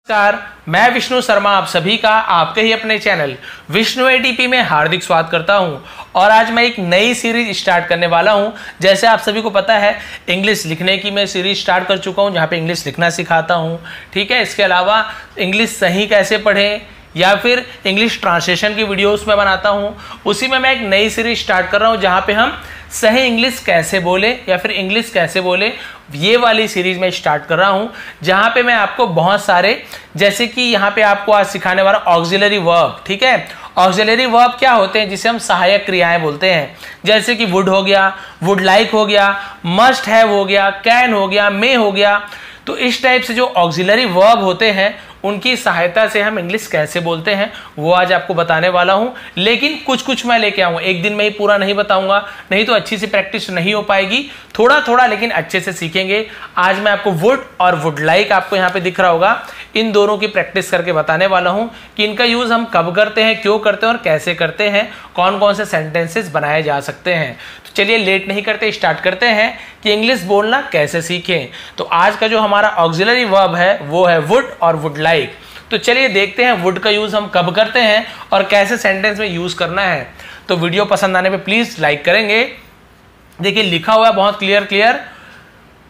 नमस्कार, मैं विष्णु शर्मा आप सभी का आपके ही अपने चैनल विष्णु एटीपी में हार्दिक स्वागत करता हूं। और आज मैं एक नई सीरीज स्टार्ट करने वाला हूं। जैसे आप सभी को पता है, इंग्लिश लिखने की मैं सीरीज स्टार्ट कर चुका हूं, जहां पे इंग्लिश लिखना सिखाता हूं। ठीक है, इसके अलावा इंग्लिश सही कैसे पढ़ें या फिर इंग्लिश ट्रांसलेशन की वीडियोस में बनाता हूं। उसी में मैं एक नई सीरीज स्टार्ट कर रहा हूं, जहां पे हम सही इंग्लिश कैसे बोले या फिर इंग्लिश कैसे बोले, ये वाली सीरीज में स्टार्ट कर रहा हूं। जहां पे मैं आपको बहुत सारे, जैसे कि यहां पे आपको आज सिखाने वाला ऑक्सिलरी वर्ब। ठीक है, ऑक्सिलरी वर्ब क्या होते हैं, जिसे हम सहायक क्रियाएं बोलते हैं। जैसे कि वुड हो गया, वुड लाइक हो गया, मस्ट हैव हो गया, कैन हो गया, मे हो गया। तो इस टाइप से जो ऑक्सिलरी वर्ब होते हैं, उनकी सहायता से हम इंग्लिश कैसे बोलते हैं वो आज आपको बताने वाला हूं। लेकिन कुछ कुछ मैं लेके आऊंगा, एक दिन में ही पूरा नहीं बताऊंगा, नहीं तो अच्छी सी प्रैक्टिस नहीं हो पाएगी। थोड़ा थोड़ा लेकिन अच्छे से सीखेंगे। आज मैं आपको वुड और वुड लाइक, आपको यहाँ पे दिख रहा होगा, इन दोनों की प्रैक्टिस करके बताने वाला हूं कि इनका यूज हम कब करते हैं, क्यों करते हैं और कैसे करते हैं, कौन कौन से सेंटेंसेस बनाए जा सकते हैं। तो चलिए लेट नहीं करते, स्टार्ट करते हैं कि इंग्लिश बोलना कैसे सीखें। तो आज का जो हमारा ऑक्सिलरी वर्ब है वो है वुड और वुड लाइक। तो चलिए देखते हैं वुड का यूज हम कब करते हैं और कैसे सेंटेंस में यूज करना है। तो वीडियो पसंद आने पे प्लीज लाइक करेंगे। देखिए लिखा हुआ है बहुत क्लियर।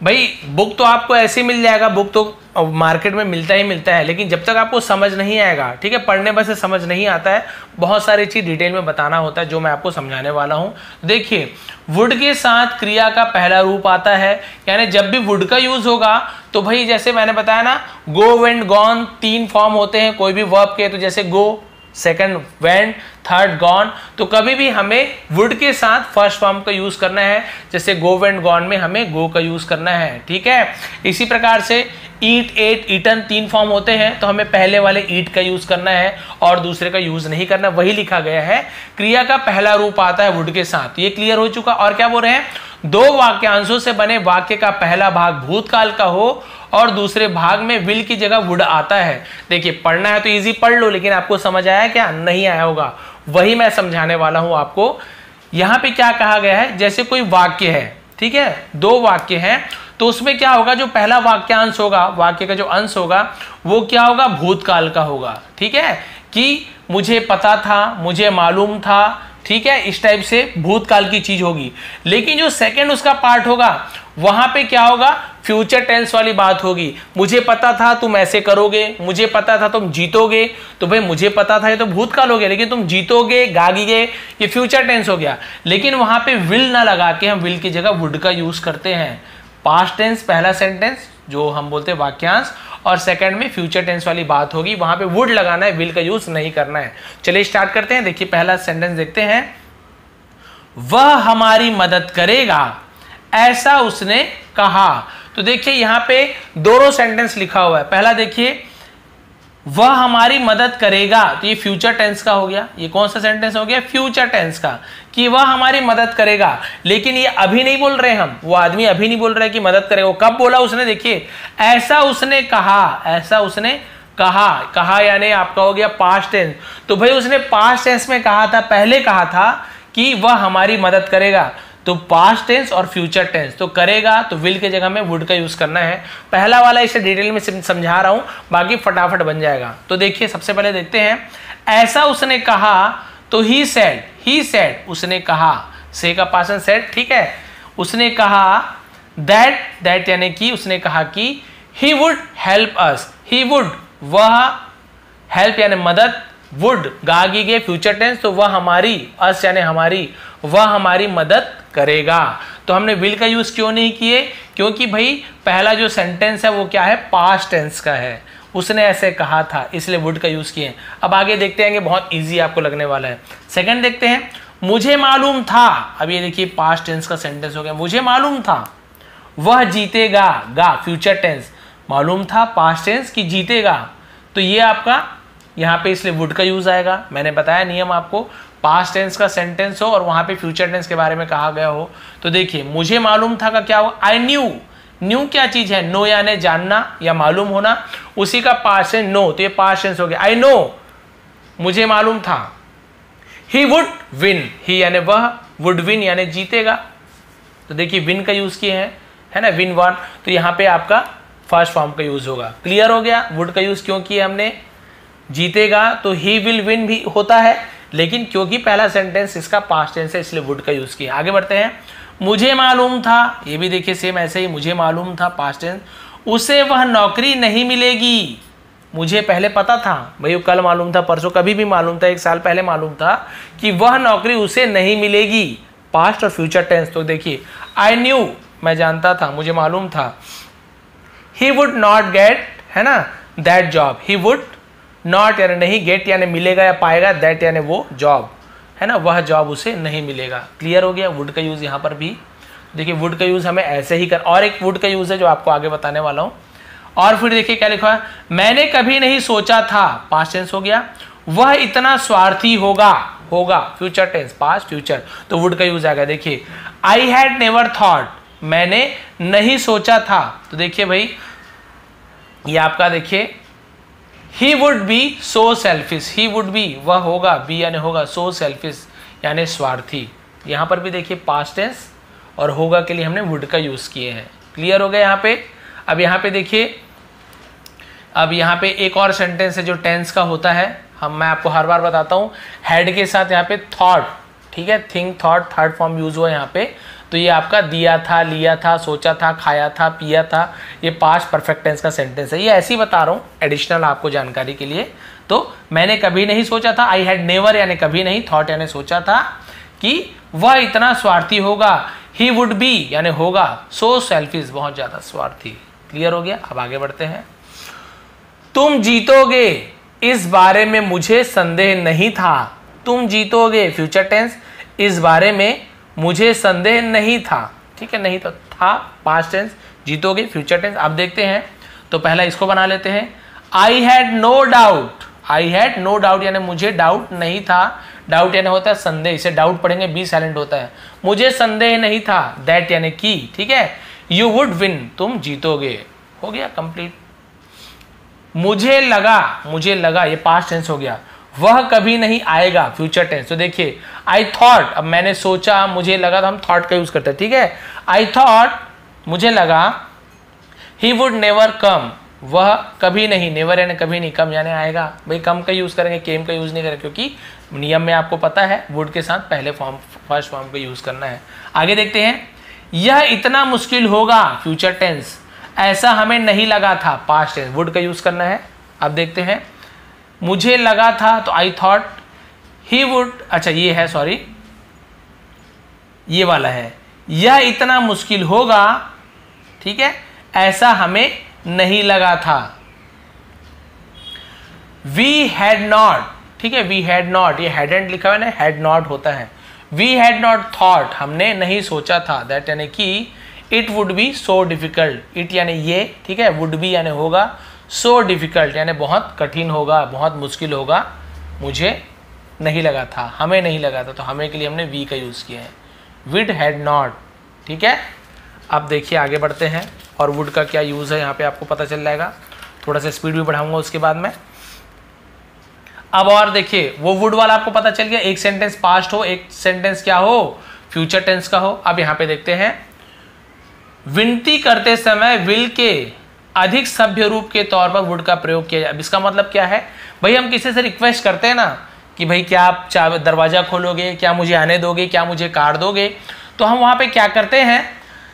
भाई बुक तो आपको ऐसे ही मिल जाएगा, बुक तो मार्केट में मिलता ही मिलता है, लेकिन जब तक आपको समझ नहीं आएगा, ठीक है, पढ़ने बस से समझ नहीं आता है, बहुत सारी चीज डिटेल में बताना होता है, जो मैं आपको समझाने वाला हूं। देखिए वुड के साथ क्रिया का पहला रूप आता है, यानी जब भी वुड का यूज होगा तो भाई जैसे मैंने बताया ना, गो, वेंट, गॉन, 3 फॉर्म होते हैं कोई भी वर्ब के। तो जैसे गो, सेकंड वेंट, थर्ड गॉन। तो कभी भी हमें वुड के साथ फर्स्ट फॉर्म का यूज करना है। जैसे गो, वेंट, गॉन में हमें गो का यूज करना है। ठीक है, इसी प्रकार से ईट, एट, ईटन 3 फॉर्म होते हैं, तो हमें पहले वाले ईट का यूज करना है और दूसरे का यूज नहीं करना। वही लिखा गया है, क्रिया का पहला रूप आता है वुड के साथ। ये क्लियर हो चुका। और क्या बोल रहे हैं, 2 वाक्यांशों से बने वाक्य का पहला भाग भूतकाल का हो और दूसरे भाग में विल की जगह वुड आता है। देखिए पढ़ना है तो इजी पढ़ लो, लेकिन आपको समझ आया क्या, नहीं आया होगा, वही मैं समझाने वाला हूं आपको। यहां पे क्या कहा गया है, जैसे कोई वाक्य है, ठीक है, 2 वाक्य हैं, तो उसमें क्या होगा, जो पहला वाक्यांश होगा, वाक्य का जो अंश होगा, वो क्या होगा, भूतकाल का होगा। ठीक है, कि मुझे पता था, मुझे मालूम था, ठीक है, इस टाइप से भूतकाल की चीज होगी। लेकिन जो सेकंड उसका पार्ट होगा, वहां पे क्या होगा, फ्यूचर टेंस वाली बात होगी। मुझे पता था तुम ऐसे करोगे, मुझे पता था तुम जीतोगे। तो भाई मुझे पता था ये तो भूतकाल हो गया, लेकिन तुम जीतोगे, गागीगे, ये फ्यूचर टेंस हो गया। लेकिन वहां पे विल ना लगा के हम विल की जगह वुड का यूज करते हैं। पास्ट टेंस पहला सेंटेंस जो हम बोलते हैं वाक्यांश, और सेकंड में फ्यूचर टेंस वाली बात होगी, वहां पे वुड लगाना है, विल का यूज नहीं करना है। चलिए स्टार्ट करते हैं। देखिए पहला सेंटेंस देखते हैं, वह हमारी मदद करेगा, ऐसा उसने कहा। तो देखिए यहां पे दोनों सेंटेंस लिखा हुआ है। पहला देखिए, वह हमारी मदद करेगा, तो ये फ्यूचर टेंस का हो गया। ये कौन सा सेंटेंस हो गया, फ्यूचर टेंस का, कि वह हमारी मदद करेगा। लेकिन ये अभी नहीं बोल रहे हम, वो आदमी अभी नहीं बोल रहे कि मदद करेगा। वो कब बोला उसने, देखिए ऐसा उसने कहा, ऐसा उसने कहा। कहा यानी आपका हो गया पास्ट टेंस। तो भाई उसने पास्ट टेंस में कहा था, पहले कहा था कि वह हमारी मदद करेगा। तो पास्ट टेंस और फ्यूचर टेंस, तो करेगा तो विल के जगह में वुड का यूज करना है। पहला वाला इसे डिटेल में समझा रहा हूं, बाकी फटाफट बन जाएगा। तो देखिए सबसे पहले देखते हैं, ऐसा उसने कहा, तो ही सेड, उसने कहा, से का पासन सेड, ठीक है। उसने कहा दैट यानी कि उसने कहा कि he would help us, he would, वह, हेल्प यानी मदद, वुड गागी गे फ्यूचर टेंस, तो वह हमारी, अस यानी हमारी, वह हमारी मदद करेगा। तो हमने विल का यूज क्यों नहीं किए, क्योंकि भाई पहला जो सेंटेंस है वो क्या है, पास्ट टेंस का है, उसने ऐसे कहा था, इसलिए वुड का यूज किए। अब आगे देखते हैं, बहुत इजी आपको लगने वाला है। सेकंड देखते हैं, मुझे मालूम था। अब ये देखिए पास्ट टेंस का सेंटेंस हो गया, मुझे मालूम था, वह जीतेगा, गा फ्यूचर टेंस, मालूम था पास्ट टेंस की जीतेगा, तो ये आपका यहाँ पे इसलिए वुड का यूज आएगा। मैंने बताया नियम आपको, पास्ट टेंस का सेंटेंस हो और वहां पे फ्यूचर टेंस के बारे में कहा गया हो। तो देखिए मुझे मालूम था का क्या हो, आई न्यू, न्यू क्या चीज है, नो यानी जानना या मालूम होना, उसी का पास्ट टेंस नो, तो ये पास्ट टेंस हो गया, आई नो, मुझे मालूम था। ही वुड विन, ही यानी वह, वुड विन यानी जीतेगा। तो देखिए विन का यूज किए हैं, है ना, विन वन। तो यहाँ पे आपका फर्स्ट फॉर्म का यूज होगा। क्लियर हो गया वुड का यूज क्यों किया हमने। जीतेगा तो ही विल विन भी होता है, लेकिन क्योंकि पहला सेंटेंस इसका पास्ट टेंस है इसलिए वुड का यूज किया। आगे बढ़ते हैं। मुझे मालूम था, ये भी देखिए सेम ऐसे ही, मुझे मालूम था पास्ट टेंस, उसे वह नौकरी नहीं मिलेगी। मुझे पहले पता था, भाई कल मालूम था, परसों कभी भी मालूम था, 1 साल पहले मालूम था कि वह नौकरी उसे नहीं मिलेगी। पास्ट और फ्यूचर टेंस तो देखिए आई न्यू, मैं जानता था, मुझे मालूम था। ही वुड नॉट गेट, है ना, that job. He would not यानी नहीं, गेट यानी मिलेगा या पाएगा, दैट यानी वो जॉब, है ना, वह जॉब उसे नहीं मिलेगा। क्लियर हो गया वुड का यूज यहाँ पर भी। देखिए वुड का यूज हमें ऐसे ही कर, और एक वुड का यूज है जो आपको आगे बताने वाला हूँ। और फिर देखिए क्या लिखा है, मैंने कभी नहीं सोचा था, पास्ट टेंस हो गया, वह इतना स्वार्थी होगा, होगा फ्यूचर टेंस, पास्ट फ्यूचर, तो वुड का यूज आएगा। देखिए आई हैड नेवर थॉट, मैंने नहीं सोचा था, तो देखिए भाई ये आपका देखिए he would be so selfish, he would be वह होगा, बी यानी होगा, सो सेल्फिश यानी स्वार्थी। यहाँ पर भी देखिए पास्ट टेंस और होगा के लिए हमने वुड का यूज किए हैं। क्लियर हो गया यहाँ पे। अब यहाँ पे देखिए, अब यहाँ पे एक और सेंटेंस है जो टेंस का होता है, मैं आपको हर बार बताता हूँ, हेड के साथ यहाँ पे थॉट, ठीक है, think thought third form use हुआ यहाँ पे, तो ये आपका दिया था, लिया था, सोचा था, खाया था, पिया था, ये पास्ट परफेक्ट टेंस का सेंटेंस है। ये ऐसे ही बता रहा हूँ एडिशनल आपको जानकारी के लिए। तो मैंने कभी नहीं सोचा था, आई हैड नेवर यानी कभी नहीं, थॉट यानी सोचा था कि वह इतना स्वार्थी होगा, ही वुड बी यानी होगा, सो सेल्फिश बहुत ज्यादा स्वार्थी। क्लियर हो गया। अब आगे बढ़ते हैं। तुम जीतोगे इस बारे में मुझे संदेह नहीं था, तुम जीतोगे फ्यूचर टेंस, इस बारे में मुझे संदेह नहीं था, ठीक है, नहीं तो था पास्ट टेंस, जीतोगे फ्यूचर टेंस। अब देखते हैं, तो पहला इसको बना लेते हैं, I had no doubt, I had no doubt यानी मुझे डाउट नहीं था, डाउट यानी होता है संदेह, इसे डाउट पढ़ेंगे बी साइलेंट होता है, मुझे संदेह नहीं था, दैट यानी की, ठीक है, यू वुड विन तुम जीतोगे, हो गया कंप्लीट। मुझे लगा ये पास्ट टेंस हो गया, वह कभी नहीं आएगा फ्यूचर टेंस, तो देखिए आई थॉट, अब मैंने सोचा, मुझे लगा, तो हम थॉट का यूज करते हैं, ठीक है, आई थॉट मुझे लगा, ही वुड नेवर कम वह कभी नहीं, नेवर यानी कभी नहीं, कम यानी आएगा, भाई कम का यूज करेंगे, केम का यूज नहीं करेंगे, क्योंकि नियम में आपको पता है वुड के साथ पहले फॉर्म फर्स्ट फॉर्म का यूज करना है। आगे देखते हैं, यह इतना मुश्किल होगा फ्यूचर टेंस, ऐसा हमें नहीं लगा था, पास्ट टेंस, वुड का यूज करना है। अब देखते हैं, मुझे लगा था तो आई थॉट, ही वुड, अच्छा ये है, सॉरी ये वाला है, यह इतना मुश्किल होगा, ठीक है, ऐसा हमें नहीं लगा था। वी हैड नॉट, ठीक है, वी हैड नॉट, ये हैडंट लिखा हुआ है ना, हैड नॉट होता है, वी हैड नॉट थॉट हमने नहीं सोचा था, दैट यानी कि it would B so difficult, it यानी ये, ठीक है, वुड बी यानी होगा, सो डिफिकल्ट यानी बहुत कठिन होगा, बहुत मुश्किल होगा, मुझे नहीं लगा था, हमें नहीं लगा था, तो हमें के लिए हमने वी का यूज किया है, विड हैड नॉट, ठीक है। अब देखिए आगे बढ़ते हैं, और वुड का क्या यूज है यहाँ पे आपको पता चल जाएगा, थोड़ा सा स्पीड भी बढ़ाऊंगा उसके बाद में। अब और देखिए, वो वुड वाला आपको पता चल गया, एक सेंटेंस पास्ट हो, एक सेंटेंस क्या हो, फ्यूचर टेंस का हो। अब यहाँ पे देखते हैं, विनती करते समय विल के अधिक सभ्य रूप के तौर पर वुड का प्रयोग किया जाए। अब इसका मतलब क्या है, भाई हम किसी से रिक्वेस्ट करते हैं ना कि भाई क्या आप दरवाजा खोलोगे, क्या मुझे आने दोगे, क्या मुझे कार दोगे, तो हम वहां पे क्या करते हैं,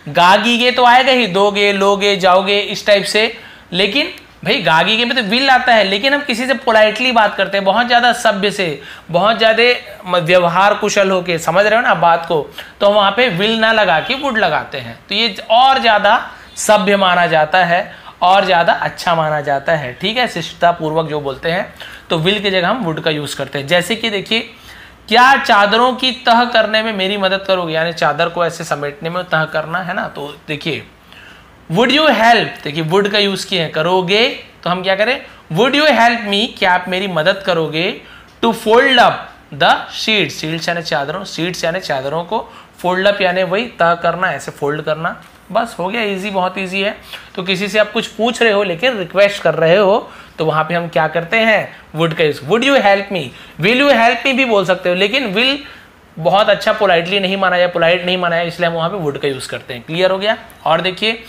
गागीगे तो आएगा ही, दोगे, लोगे, जाओगे, इस टाइप से, लेकिन भाई गागीगे में तो विल आता है, लेकिन हम किसी से पोलाइटली बात करते हैं, बहुत ज्यादा सभ्य से, बहुत ज्यादा व्यवहार कुशल होके, समझ रहे हो ना बात को, तो वहां पे विल ना लगा के वुड लगाते हैं, तो ये और ज्यादा सभ्य माना जाता है और ज्यादा अच्छा माना जाता है, ठीक है, शिष्टता पूर्वक जो बोलते हैं, तो विल की जगह हम वुड का यूज करते हैं। जैसे कि देखिए, क्या चादरों की तह करने में मेरी मदद करोगे, यानी चादर को ऐसे समेटने में तह करना है ना, तो देखिए वुड यू हेल्प, देखिए वुड का यूज किए हैं, करोगे, तो हम क्या करें, वुड यू हेल्प मी, क्या आप मेरी मदद करोगे, to fold up the sheets, sheets यानी चादरों, शीट्स यानी चादरों को, फोल्ड अप यानी वही तह करना, ऐसे फोल्ड करना, बस हो गया, इजी, बहुत इजी है। तो किसी से आप कुछ पूछ रहे हो लेकिन रिक्वेस्ट कर रहे हो, तो वहां पे हम क्या करते हैं, वुड का use, would you help me, will you help me भी बोल सकते हो, लेकिन विल बहुत अच्छा पोलाइटली नहीं माना जाए, पोलाइट नहीं माना जाए, इसलिए हम वहां पे वुड का यूज करते हैं। क्लियर हो गया। और देखिए,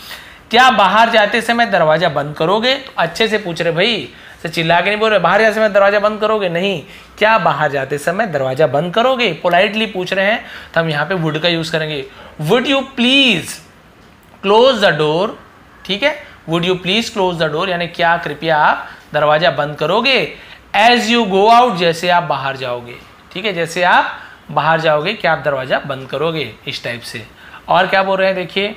क्या बाहर जाते समय दरवाजा बंद करोगे? तो अच्छे से पूछ रहे भाई, तो चिल्ला के नहीं बोल रहे बाहर जाते समय दरवाजा बंद करोगे, नहीं, क्या बाहर जाते समय दरवाजा बंद करोगे, पोलाइटली पूछ रहे हैं, तो हम यहाँ पे वुड का यूज करेंगे। Would you please close the door, ठीक है, would you please close the door, यानी क्या कृपया आप दरवाजा बंद करोगे। एज यू गो आउट, जैसे आप बाहर जाओगे, ठीक है, जैसे आप बाहर जाओगे क्या आप दरवाजा बंद करोगे, इस टाइप से। और क्या बोल रहे हैं देखिए,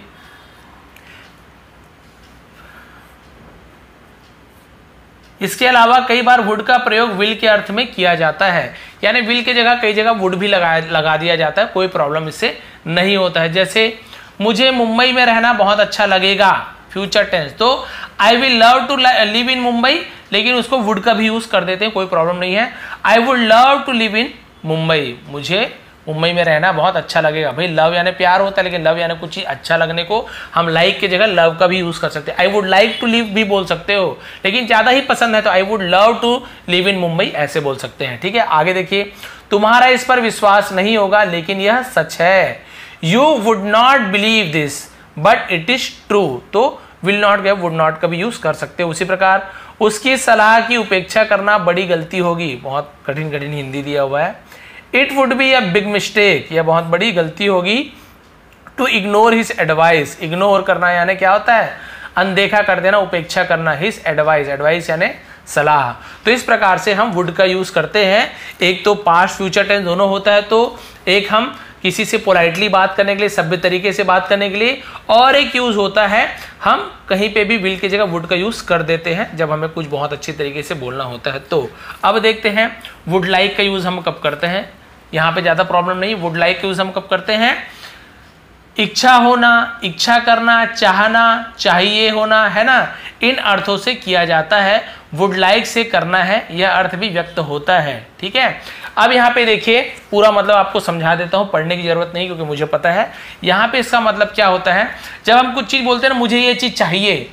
इसके अलावा कई बार वुड का प्रयोग विल के अर्थ में किया जाता है, यानी विल की जगह कई जगह वुड भी लगा दिया जाता है, कोई प्रॉब्लम इससे नहीं होता है। जैसे मुझे मुंबई में रहना बहुत अच्छा लगेगा, फ्यूचर टेंस, तो I will love to live in Mumbai, लेकिन उसको वुड का भी यूज कर देते हैं, कोई प्रॉब्लम नहीं है। I would love to live in Mumbai, मुझे मुंबई में रहना बहुत अच्छा लगेगा। भाई लव यानी प्यार होता है, लेकिन लव यानी कुछ चीज अच्छा लगने को हम लाइक की जगह लव का भी यूज कर सकते हैं। I would like to live भी बोल सकते हो, लेकिन ज्यादा ही पसंद है तो I would love to live in Mumbai ऐसे बोल सकते हैं, ठीक है। आगे देखिए, तुम्हारा इस पर विश्वास नहीं होगा लेकिन यह सच है। You would not believe this but it is true, तो विल नॉट या वुड नॉट का भी यूज कर सकते हो। उसी प्रकार उसकी सलाह की उपेक्षा करना बड़ी गलती होगी, बहुत कठिन कठिन हिंदी दिया हुआ है। It would be a big mistake, यह बहुत बड़ी गलती होगी। To ignore his advice, ignore करना यानी क्या होता है, अनदेखा कर देना, उपेक्षा करना। हिज एडवाइस, एडवाइस यानी सलाह। तो इस प्रकार से हम वुड का यूज करते हैं। एक तो पास्ट फ्यूचर टेंस दोनों होता है, तो एक हम किसी से पोलाइटली बात करने के लिए, सभ्य तरीके से बात करने के लिए, और एक यूज होता है हम कहीं पे भी विल की जगह वुड का यूज कर देते हैं जब हमें कुछ बहुत अच्छी तरीके से बोलना होता है। तो अब देखते हैं वुड लाइक का यूज हम कब करते हैं। यहाँ पे ज्यादा प्रॉब्लम नहीं, वुड लाइक का यूज हम कब करते हैं, इच्छा होना, इच्छा करना, चाहना, चाहिए होना, है ना, इन अर्थों से किया जाता है। वुड लाइक से करना है, यह अर्थ भी व्यक्त होता है, ठीक है। अब यहाँ पे देखिए, पूरा मतलब आपको समझा देता हूँ, पढ़ने की जरूरत नहीं क्योंकि मुझे पता है। यहाँ पे इसका मतलब क्या होता है, जब हम कुछ चीज बोलते हैं ना, मुझे ये चीज चाहिए,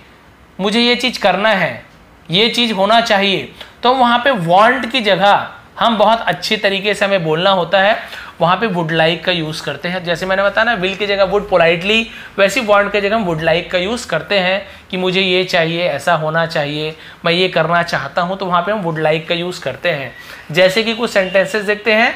मुझे ये चीज करना है, ये चीज होना चाहिए, तो वहां पे वांट की जगह हम बहुत अच्छी तरीके से हमें बोलना होता है, वहां पे वुड लाइक का यूज करते हैं। जैसे मैंने बताया ना, विल की जगह वुड पोलाइटली, वैसी वांट की जगह हम वुड लाइक का यूज करते हैं कि मुझे ये चाहिए, ऐसा होना चाहिए, मैं ये करना चाहता हूं, तो वहां पे हम वुड लाइक का यूज करते हैं। जैसे कि कुछ सेंटेंसेस देखते हैं,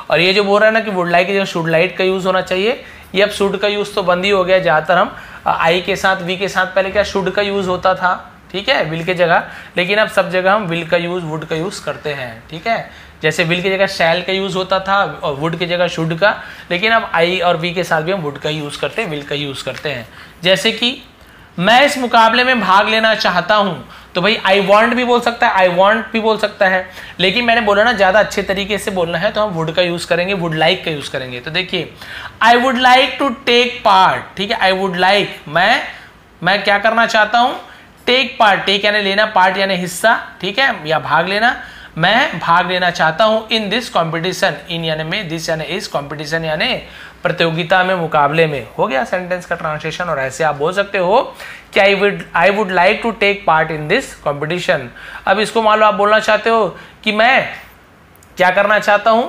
और ये जो बोल रहा है ना कि वुड लाइक की जगह शुड लाइक का यूज होना चाहिए, ये अब शुड का यूज तो बंद ही हो गया। ज्यादातर हम आई के साथ, वी के साथ पहले क्या शुड का यूज होता था, ठीक है, विल की जगह, लेकिन अब सब जगह हम विल का यूज वुड का यूज करते हैं, ठीक है। जैसे विल की जगह शैल का यूज होता था और वुड की जगह शुड का, लेकिन अब आई और वी के साथ भी हम वुड का यूज करते हैं, विल का यूज करते हैं। जैसे कि मैं इस मुकाबले में भाग लेना चाहता हूं, तो भाई आई वांट भी बोल सकता है, आई वांट भी बोल सकता है, लेकिन मैंने बोला ना ज्यादा अच्छे तरीके से बोलना है तो हम वुड का यूज करेंगे, वुड लाइक का यूज करेंगे। तो देखिए, I would like to take part, ठीक है, आई वुड लाइक, मैं क्या करना चाहता हूं, टेक पार्ट, टेक यानी लेना, पार्ट यानी हिस्सा, ठीक है, या भाग लेना, मैं भाग लेना चाहता हूं इन दिस कॉम्पिटिशन, इन यानी में, दिस यानी इस, कॉम्पिटिशन यानी प्रतियोगिता में, मुकाबले में। हो गया सेंटेंस का ट्रांसलेशन। और ऐसे आप बोल सकते हो कि I would like to take part in this competition. अब इसको मान लो आप बोलना चाहते हो कि मैं क्या करना चाहता हूं,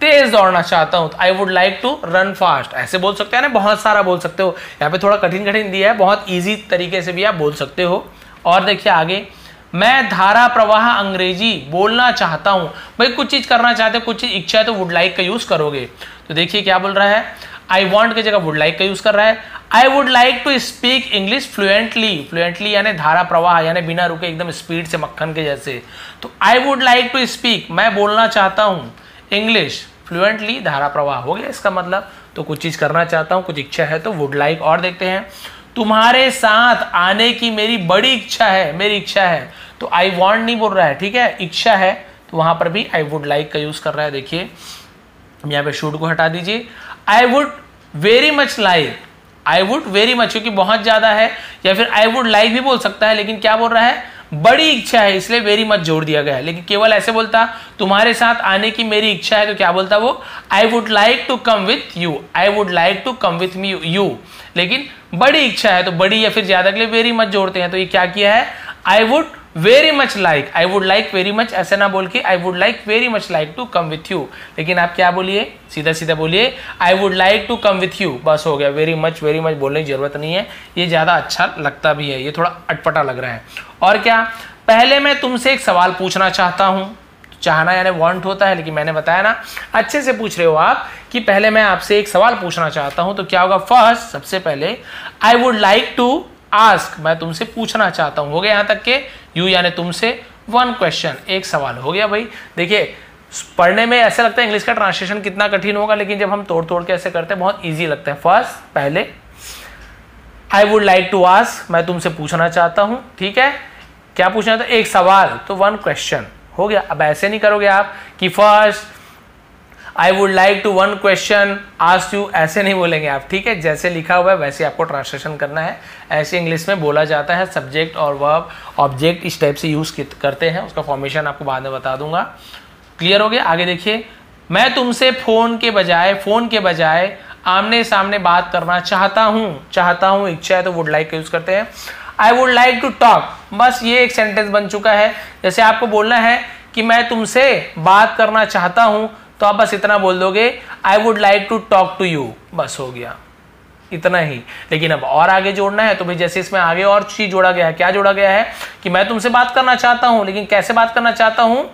तेज दौड़ना चाहता हूं, तो I would like to run fast, ऐसे बोल सकते हैं ना, बहुत सारा बोल सकते हो। यहाँ पे थोड़ा कठिन कठिन दिया है, बहुत ईजी तरीके से भी आप बोल सकते हो। और देखिए आगे, मैं धारा प्रवाह अंग्रेजी बोलना चाहता हूं, भाई कुछ चीज करना चाहते हो, कुछ चीज इच्छा है तो वुड लाइक का यूज करोगे। तो देखिए क्या बोल रहा है, आई वांट की जगह वुड लाइक का यूज कर रहा है। I would like to speak English fluently, fluently यानी धारा प्रवाह यानी बिना रुके एकदम स्पीड से, मक्खन के जैसे। तो I would like to speak, मैं बोलना चाहता हूं इंग्लिश फ्लुएंटली, धारा प्रवाह हो गया इसका मतलब। तो कुछ चीज करना चाहता हूं, कुछ इच्छा है तो वुड लाइक। और देखते हैं, तुम्हारे साथ आने की मेरी बड़ी इच्छा है, मेरी इच्छा है, तो आई वांट नहीं बोल रहा है, ठीक है, इच्छा है, तो वहां पर भी आई वुड लाइक का यूज कर रहा है। देखिए यहाँ पे शुड को हटा दीजिए, आई would very much like, I would very much क्योंकि बहुत ज्यादा है, या फिर आई वुड लाइक भी बोल सकता है, लेकिन क्या बोल रहा है, बड़ी इच्छा है, इसलिए वेरी मच जोड़ दिया गया है। लेकिन केवल ऐसे बोलता तुम्हारे साथ आने की मेरी इच्छा है, तो क्या बोलता वो, I would like to come with you, I would like to come with me you. लेकिन बड़ी इच्छा है तो बड़ी या फिर ज्यादा के लिए वेरी मच जोड़ते हैं, तो ये क्या किया है, I would very much like, I would like very much ऐसे ना बोल के I would like very much like to come with you, लेकिन आप क्या बोलिए, सीधा सीधा बोलिए I would like to come with you, बस हो गया। वेरी मच बोलने की जरूरत नहीं है, ये ज़्यादा अच्छा लगता भी है, ये थोड़ा अटपटा लग रहा है। और क्या, पहले मैं तुमसे एक सवाल पूछना चाहता हूँ, चाहना यानी वांट होता है, लेकिन मैंने बताया ना अच्छे से पूछ रहे हो आप कि पहले मैं आपसे एक सवाल पूछना चाहता हूं, तो क्या होगा, फर्स्ट सबसे पहले I would like to ask, मैं तुमसे पूछना चाहता हूं, हो गया यहां तक के यू यानी तुमसे, वन क्वेश्चन एक सवाल हो गया। भाई देखिए पढ़ने में ऐसा लगता है इंग्लिश का ट्रांसलेशन कितना कठिन होगा, लेकिन जब हम तोड़ तोड़ के ऐसे करते हैं बहुत ईजी लगता है। फर्स्ट पहले I would like to ask, मैं तुमसे पूछना चाहता हूं, ठीक है, क्या पूछना था, एक सवाल, तो वन क्वेश्चन हो गया। अब ऐसे नहीं करोगे आप कि first I would like to one question ask you, ऐसे नहीं बोलेंगे आप, ठीक है, जैसे लिखा हुआ है वैसे आपको ट्रांसलेशन करना है। ऐसे इंग्लिश में बोला जाता है, सब्जेक्ट और वर्ब ऑब्जेक्ट इस टाइप से यूज करते हैं, उसका फॉर्मेशन आपको बाद में बता दूंगा। क्लियर हो गया। आगे देखिए, मैं तुमसे फोन के बजाय आमने सामने बात करना चाहता हूं, इच्छा है तो वुड लाइक का यूज करते हैं। I would like to talk, बस ये एक सेंटेंस बन चुका है। जैसे आपको बोलना है कि मैं तुमसे बात करना चाहता हूं, तो आप बस इतना बोल दोगे I would like to talk to you, बस हो गया, इतना ही। लेकिन अब और आगे जोड़ना है, तो भाई जैसे इसमें आगे और चीज जोड़ा गया है, क्या जोड़ा गया है कि मैं तुमसे बात करना चाहता हूं, लेकिन कैसे बात करना चाहता हूं,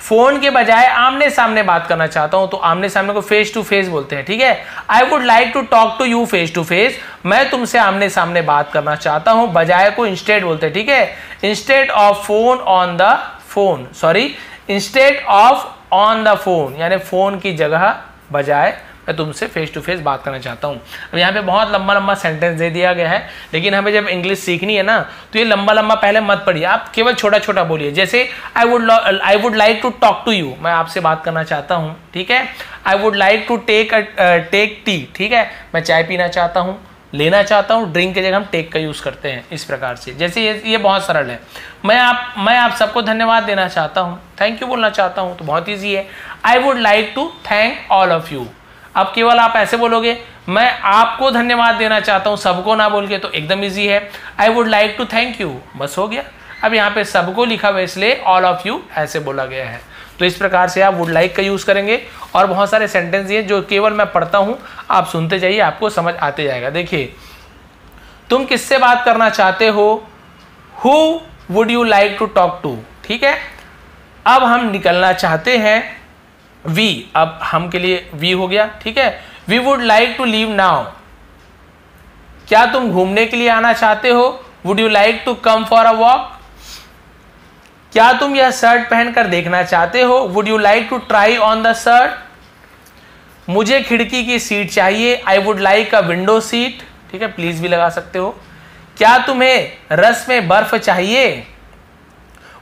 फोन के बजाय आमने सामने बात करना चाहता हूं, तो आमने सामने को फेस टू फेस बोलते हैं, ठीक है। I would like to talk to you face to face, मैं तुमसे आमने सामने बात करना चाहता हूं, बजाय को इंस्टेड बोलते हैं, ठीक है। Instead of phone on the phone, sorry, instead of on the phone यानी फोन की जगह बजाय मैं तुमसे फेस टू फेस बात करना चाहता हूँ। अब यहाँ पे बहुत लंबा लंबा सेंटेंस दे दिया गया है, लेकिन हमें जब इंग्लिश सीखनी है ना, तो ये लंबा लंबा पहले मत पढ़िए, आप केवल छोटा छोटा बोलिए। जैसे I would like to talk to you, मैं आपसे बात करना चाहता हूँ, ठीक है। I would like to take tea, ठीक है, मैं चाय पीना चाहता हूँ, लेना चाहता हूँ, ड्रिंक की जगह हम टेक का यूज करते हैं इस प्रकार से। जैसे ये बहुत सरल है। मैं आप सबको धन्यवाद देना चाहता हूँ, थैंक यू बोलना चाहता हूँ, तो बहुत ईजी है। I would like to thank all of you, अब केवल आप ऐसे बोलोगे मैं आपको धन्यवाद देना चाहता हूं, सबको ना बोल के, तो एकदम इजी है। I would like to thank you, बस हो गया। अब यहाँ पे सबको लिखा हुआ इसलिए ऑल ऑफ यू ऐसे बोला गया है। तो इस प्रकार से आप वुड लाइक का यूज करेंगे, और बहुत सारे सेंटेंस ये जो केवल मैं पढ़ता हूं, आप सुनते जाइए, आपको समझ आते जाएगा। देखिए, तुम किससे बात करना चाहते हो, who would you like to talk to, ठीक है। अब हम निकलना चाहते हैं वी, अब हम के लिए वी हो गया, ठीक है। We would like to leave now, क्या तुम घूमने के लिए आना चाहते हो, would you like to come for a walk, क्या तुम यह शर्ट पहनकर देखना चाहते हो, would you like to try on the shirt, मुझे खिड़की की सीट चाहिए, I would like a window seat, ठीक है, प्लीज भी लगा सकते हो। क्या तुम्हें रस में बर्फ चाहिए,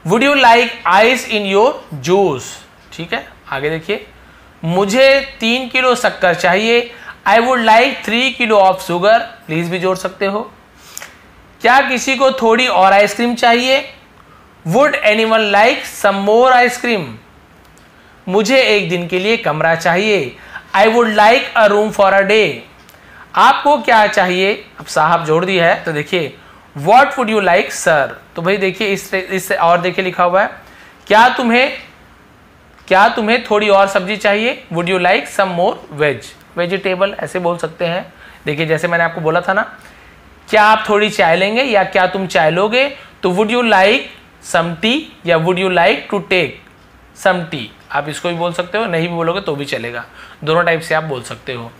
would you like ice in your juice, ठीक है। आगे देखिए, मुझे 3 किलो शक्कर चाहिए, I would like 3 kilo of sugar, please भी जोड़ सकते हो। क्या किसी को थोड़ी और आइसक्रीम चाहिए, would anyone like some more ice cream, मुझे एक दिन के लिए कमरा चाहिए, I would like a room for a day. आपको क्या चाहिए, अब साहब जोड़ दिया है, तो देखिए what would you like sir, तो भाई देखिए इससे और देखिए लिखा हुआ है, क्या तुम्हें थोड़ी और सब्जी चाहिए, would you like some more vegetable, ऐसे बोल सकते हैं। देखिए जैसे मैंने आपको बोला था ना, क्या आप थोड़ी चाय लेंगे या क्या तुम चाय लोगे, तो would you like some tea या would you like to take some tea, आप इसको भी बोल सकते हो, नहीं भी बोलोगे तो भी चलेगा, दोनों टाइप से आप बोल सकते हो।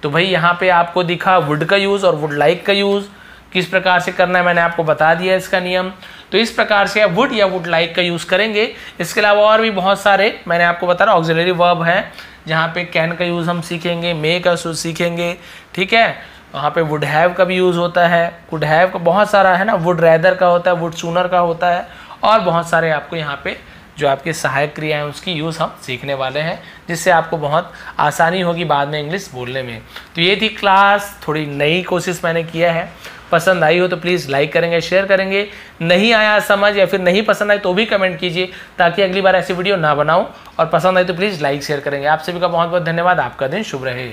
तो भाई यहाँ पे आपको दिखा वुड का यूज और वुड लाइक का यूज किस प्रकार से करना है, मैंने आपको बता दिया इसका नियम। तो इस प्रकार से आप वुड या वुड लाइक का यूज करेंगे। इसके अलावा और भी बहुत सारे मैंने आपको बता रहा, ऑक्सिलरी वर्ब है, जहाँ पे कैन का यूज हम सीखेंगे, मे का सीखेंगे, ठीक है। वहाँ पे वुड हैव का भी यूज होता है, वुड हैव का बहुत सारा है ना, वुड रैदर का होता है, वुड सूनर का होता है, और बहुत सारे आपको यहाँ पे जो आपकी सहायक क्रिया है उसकी यूज़ हम सीखने वाले हैं, जिससे आपको बहुत आसानी होगी बाद में इंग्लिश बोलने में। तो ये थी क्लास, थोड़ी नई कोशिश मैंने किया है। पसंद आई हो तो प्लीज़ लाइक करेंगे, शेयर करेंगे, नहीं आया समझ या फिर नहीं पसंद आई तो भी कमेंट कीजिए, ताकि अगली बार ऐसी वीडियो ना बनाऊं, और पसंद आई तो प्लीज़ लाइक शेयर करेंगे। आप सभी का बहुत बहुत धन्यवाद, आपका दिन शुभ रहे।